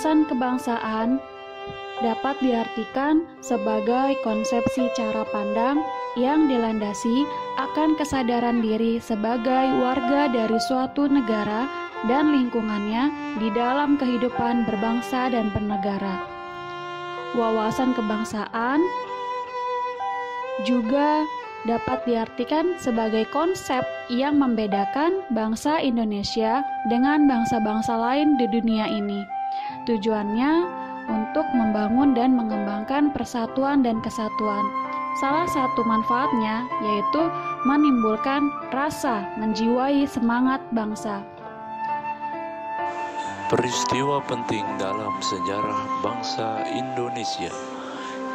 Wawasan kebangsaan dapat diartikan sebagai konsepsi cara pandang yang dilandasi akan kesadaran diri sebagai warga dari suatu negara dan lingkungannya di dalam kehidupan berbangsa dan bernegara. Wawasan kebangsaan juga dapat diartikan sebagai konsep yang membedakan bangsa Indonesia dengan bangsa-bangsa lain di dunia ini. Tujuannya untuk membangun dan mengembangkan persatuan dan kesatuan. Salah satu manfaatnya yaitu menimbulkan rasa menjiwai semangat bangsa. Peristiwa penting dalam sejarah bangsa Indonesia.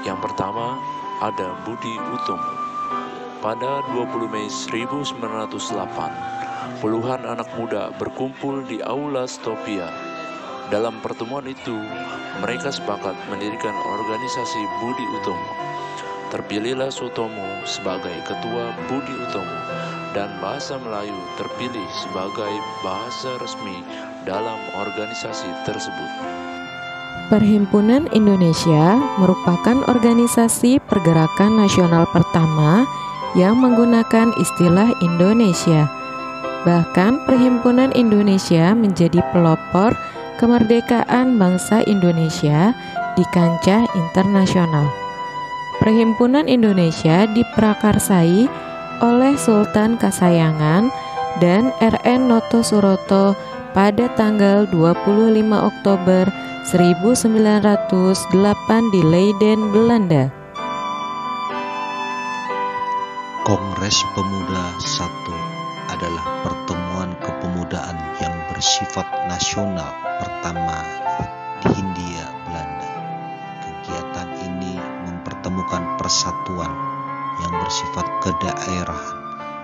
Yang pertama, ada Budi Utomo. Pada 20 Mei 1908, puluhan anak muda berkumpul di Aula Stopia. Dalam pertemuan itu, mereka sepakat mendirikan organisasi Budi Utomo. Terpilihlah Sutomo sebagai ketua Budi Utomo, dan bahasa Melayu terpilih sebagai bahasa resmi dalam organisasi tersebut. Perhimpunan Indonesia merupakan organisasi pergerakan nasional pertama yang menggunakan istilah Indonesia. Bahkan Perhimpunan Indonesia menjadi pelopor kemerdekaan bangsa Indonesia di kancah internasional. Perhimpunan Indonesia diprakarsai oleh Sultan Kasayangan dan R.N. Noto Suroto pada tanggal 25 Oktober 1908 di Leiden, Belanda. Kongres Pemuda I adalah pertemuan kepemudaan yang bersifat nasional pertama di Hindia Belanda. Kegiatan ini mempertemukan persatuan yang bersifat kedaerahan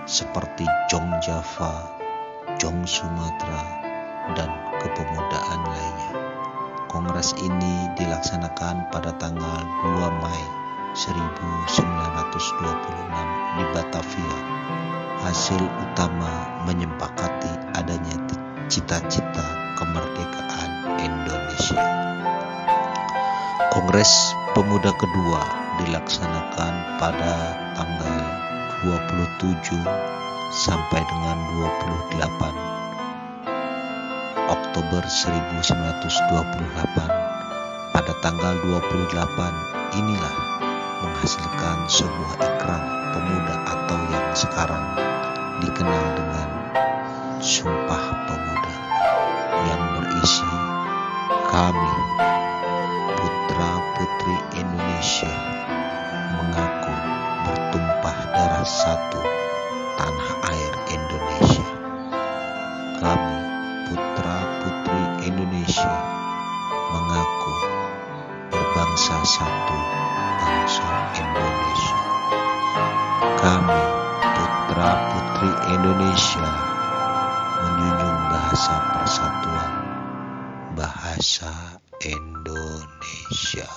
seperti Jong Java, Jong Sumatera, dan kepemudaan lainnya. Kongres ini dilaksanakan pada tanggal 2 Mei 1926 di Batavia. Hasil utama menyepakati adanya cita-cita kemerdekaan Indonesia. Kongres Pemuda kedua dilaksanakan pada tanggal 27 sampai dengan 28 Oktober 1928. Pada tanggal 28 inilah menghasilkan sebuah ikrar pemuda atau yang sekarang dikenal dengan Sumpah Pemuda yang berisi kami putra-putri Indonesia mengaku bertumpah darah satu tanah air Indonesia. Kami putra-putri Indonesia mengaku berbangsa satu bangsa Indonesia. Kami putra-putri Indonesia menjunjung bahasa persatuan, bahasa Indonesia.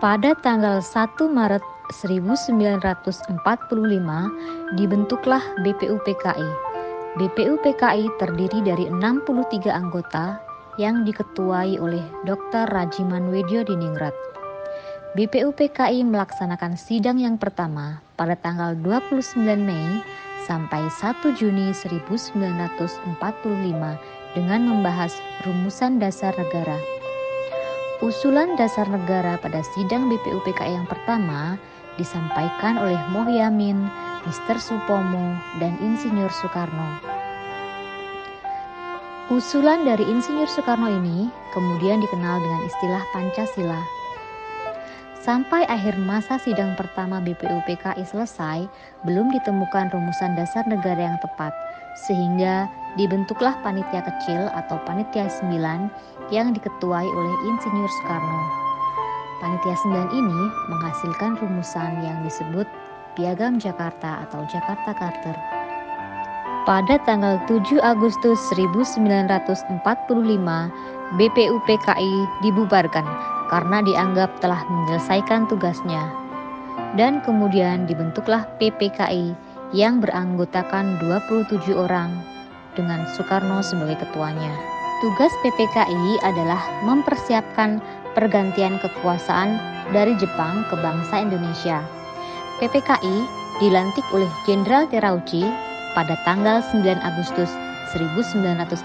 Pada tanggal 1 Maret 1945 dibentuklah BPUPKI. BPUPKI terdiri dari 63 anggota yang diketuai oleh Dr. Rajiman Weddiodiningrat. BPUPKI melaksanakan sidang yang pertama pada tanggal 29 Mei sampai 1 Juni 1945 dengan membahas rumusan dasar negara. Usulan dasar negara pada sidang BPUPKI yang pertama disampaikan oleh Moh Yamin, Mr. Supomo, dan Insinyur Soekarno. Usulan dari Insinyur Soekarno ini kemudian dikenal dengan istilah Pancasila. Sampai akhir masa sidang pertama BPUPKI selesai, belum ditemukan rumusan dasar negara yang tepat, sehingga dibentuklah panitia kecil atau panitia 9 yang diketuai oleh Insinyur Soekarno. Panitia 9 ini menghasilkan rumusan yang disebut Piagam Jakarta atau Jakarta Charter. Pada tanggal 7 Agustus 1945, BPUPKI dibubarkan karena dianggap telah menyelesaikan tugasnya. Dan kemudian dibentuklah PPKI yang beranggotakan 27 orang dengan Soekarno sebagai ketuanya. Tugas PPKI adalah mempersiapkan pergantian kekuasaan dari Jepang ke bangsa Indonesia. PPKI dilantik oleh Jenderal Terauchi pada tanggal 9 Agustus 1945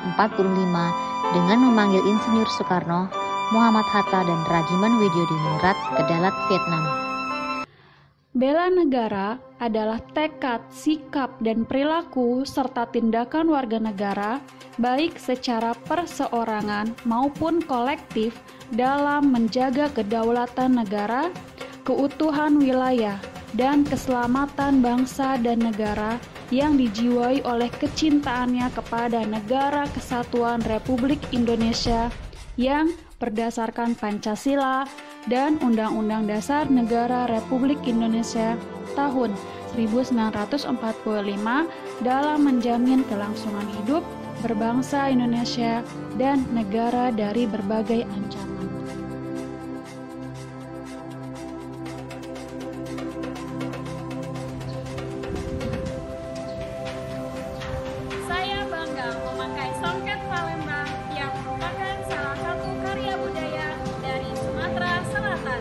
dengan memanggil Insinyur Soekarno, Muhammad Hatta, dan Rajiman Widyodiningrat ke Dalat, Vietnam. Bela negara adalah tekad, sikap, dan perilaku serta tindakan warga negara, baik secara perseorangan maupun kolektif, dalam menjaga kedaulatan negara, keutuhan wilayah, dan keselamatan bangsa dan negara yang dijiwai oleh kecintaannya kepada Negara Kesatuan Republik Indonesia yang berdasarkan Pancasila dan Undang-Undang Dasar Negara Republik Indonesia tahun 1945 dalam menjamin kelangsungan hidup berbangsa Indonesia dan negara dari berbagai ancaman. Saya bangga memakai songket Palembang yang merupakan salah satu karya budaya dari Sumatera Selatan.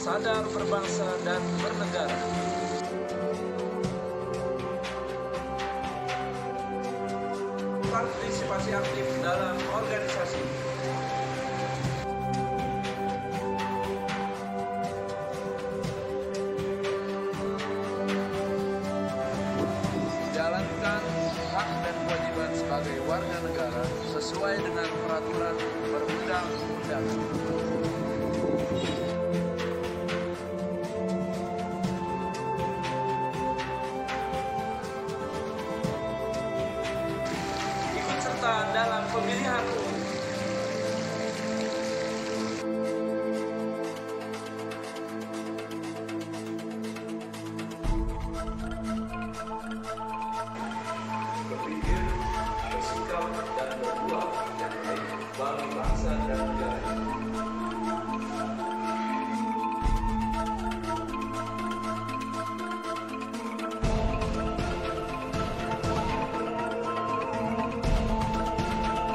Sadar berbangsa dan bernegara. Partisipasi aktif dalam organisasi. Jalankan hak dan kewajiban sebagai warga negara sesuai dengan peraturan perundang-undangan. Ikut serta dalam pemilihan umum. Berpikir, bersikap, dan berbuat yang baik bagi bangsa dan negara.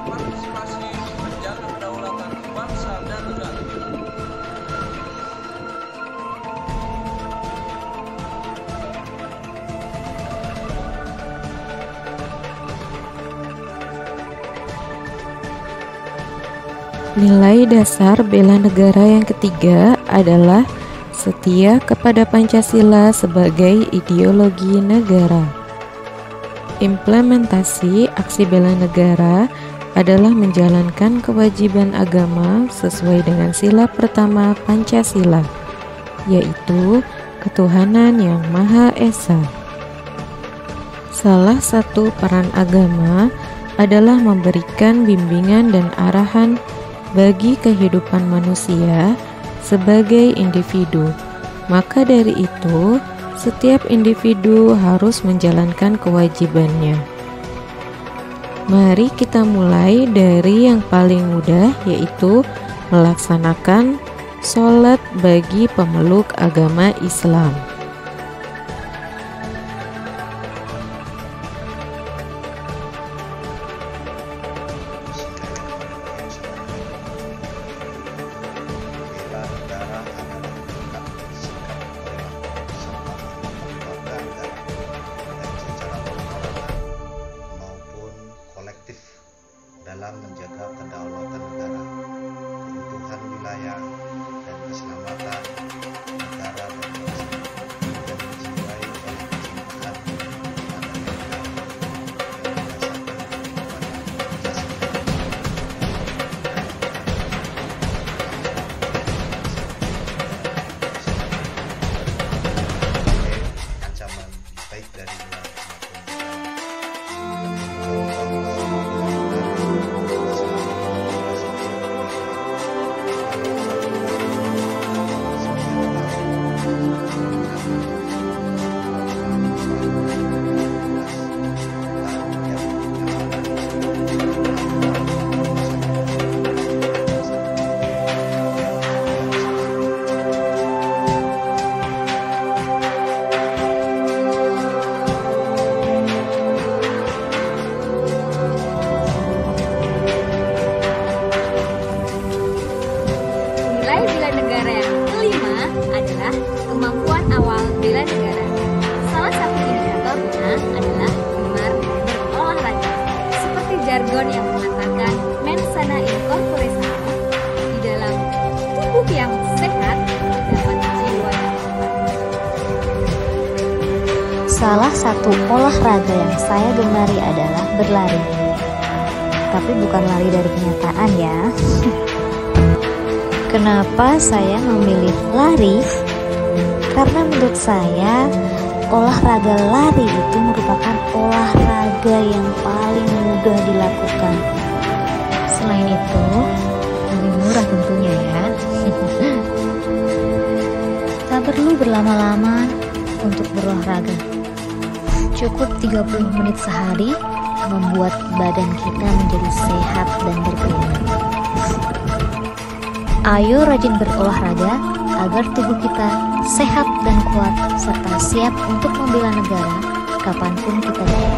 Partisipasi menjaga kedaulatan bangsa dan negara. Nilai dasar bela negara yang ketiga adalah setia kepada Pancasila sebagai ideologi negara. Implementasi aksi bela negara adalah menjalankan kewajiban agama sesuai dengan sila pertama Pancasila, yaitu ketuhanan yang Maha Esa. Salah satu peran agama adalah memberikan bimbingan dan arahan bagi kehidupan manusia sebagai individu. Maka dari itu, setiap individu harus menjalankan kewajibannya. Mari kita mulai dari yang paling mudah, yaitu melaksanakan sholat bagi pemeluk agama Islam. Bela negara adalah sikap perilaku serta warga negara, baik secara perorangan maupun kolektif, dalam menjaga kedaulatan negara, keutuhan wilayah, dan keselamatan negara dan bangsa, yang dijiwai oleh kecintaan kepada negara yang berdasarkan kepada ancaman baik dari luar maupun di dalam. jargon yang mengatakan mens sana in corpore sano, di dalam tubuh yang sehat terdapat jiwa yang kuat. Salah satu olahraga yang saya gemari adalah berlari. Tapi bukan lari dari kenyataan ya. Kenapa saya memilih lari? Karena menurut saya olahraga lari itu merupakan olahraga yang paling mudah dilakukan. Selain itu, lebih murah tentunya ya. Tak perlu berlama-lama untuk berolahraga. Cukup 30 menit sehari membuat badan kita menjadi sehat dan berkeringat. Ayo rajin berolahraga agar tubuh kita sehat dan kuat serta siap untuk membela negara kapanpun kita berada.